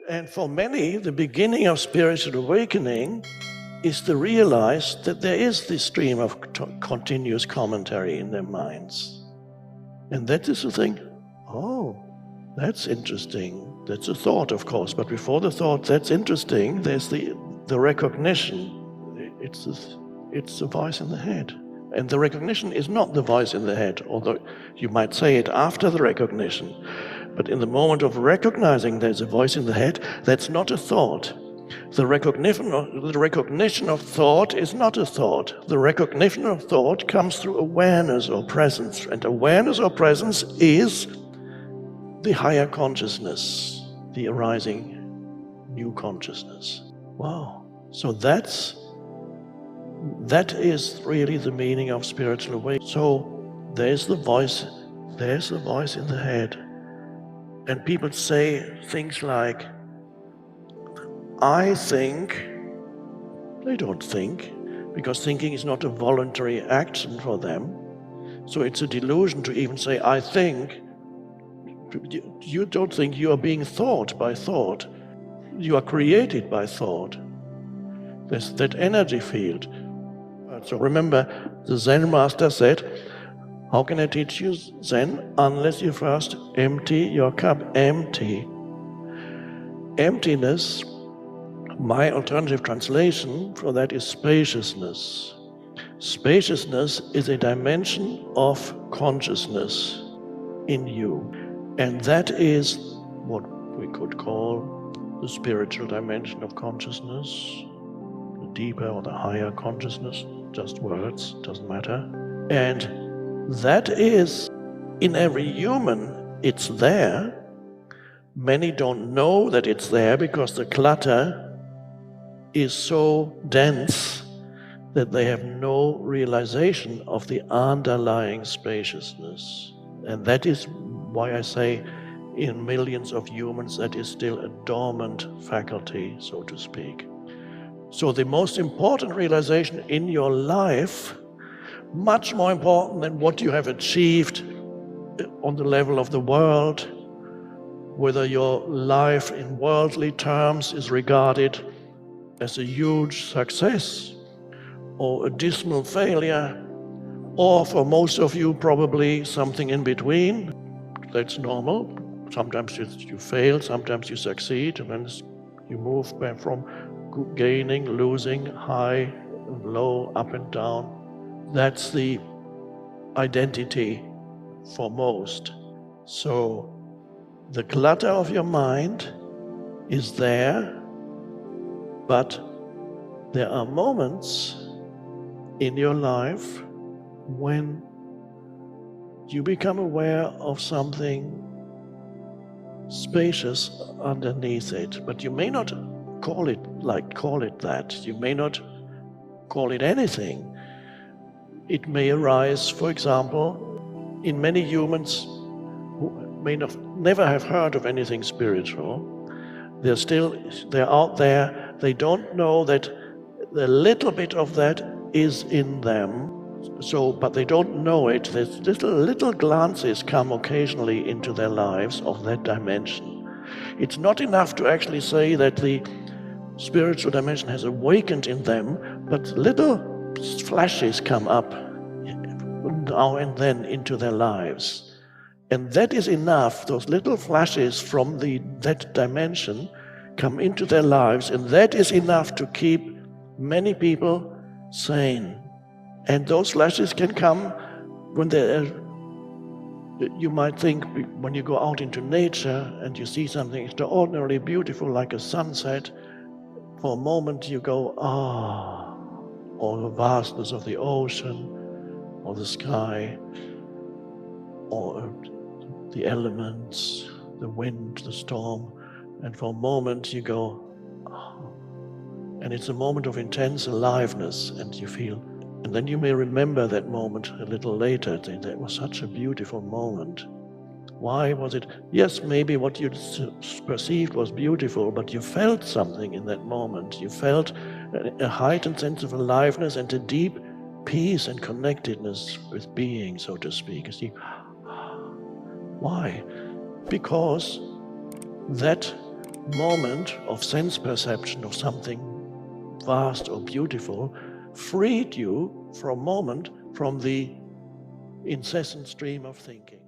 And for many, the beginning of spiritual awakening is to realize that there is this stream of continuous commentary in their minds. And that is to think, oh, that's interesting. That's a thought, of course, but before the thought, that's interesting, there's the recognition. It's the voice in the head. And the recognition is not the voice in the head, although you might say it after the recognition. But in the moment of recognizing there's a voice in the head, that's not a thought. The recognition of thought is not a thought. The recognition of thought comes through awareness or presence. And awareness or presence is the higher consciousness, the arising new consciousness. Wow. So that is really the meaning of spiritual awakening. So there's the voice in the head. And people say things like, I think. They don't think, because thinking is not a voluntary action for them. So it's a delusion to even say, I think. You don't think, you are being thought by thought. You are created by thought. There's that energy field. So remember, the Zen master said, how can I teach you Zen unless you first empty your cup? Empty. Emptiness, my alternative translation for that is spaciousness. Spaciousness is a dimension of consciousness in you. And that is what we could call the spiritual dimension of consciousness, the deeper or the higher consciousness, just words, doesn't matter. And that is, in every human, it's there. Many don't know that it's there because the clutter is so dense that they have no realization of the underlying spaciousness. And that is why I say in millions of humans that is still a dormant faculty, so to speak. So the most important realization in your life, much more important than what you have achieved on the level of the world, whether your life in worldly terms is regarded as a huge success or a dismal failure, or for most of you probably something in between. That's normal. Sometimes you fail, sometimes you succeed, and then you move from gaining, losing, high and low, up and down. That's the identity for most. So the clutter of your mind is there, but there are moments in your life when you become aware of something spacious underneath it, but you may not call it that. You may not call it anything. It may arise, for example, in many humans who may never have heard of anything spiritual. They're out there, they don't know that a little bit of that is in them. So, but they don't know it. There's little glances come occasionally into their lives of that dimension. It's not enough to actually say that the spiritual dimension has awakened in them, but little flashes come up now and then into their lives. And that is enough. Those little flashes from that dimension come into their lives, and that is enough to keep many people sane. And those flashes can come when you might think, when you go out into nature and you see something extraordinarily beautiful like a sunset, for a moment you go, ah, or the vastness of the ocean, or the sky, or the elements, the wind, the storm, and for a moment you go, oh. And it's a moment of intense aliveness, and you feel, and then you may remember that moment a little later, think that was such a beautiful moment. Why was it? Yes, maybe what you perceived was beautiful, but you felt something in that moment. You felt a heightened sense of aliveness and a deep peace and connectedness with being, so to speak. You see, why? Because that moment of sense perception of something vast or beautiful freed you for a moment from the incessant stream of thinking.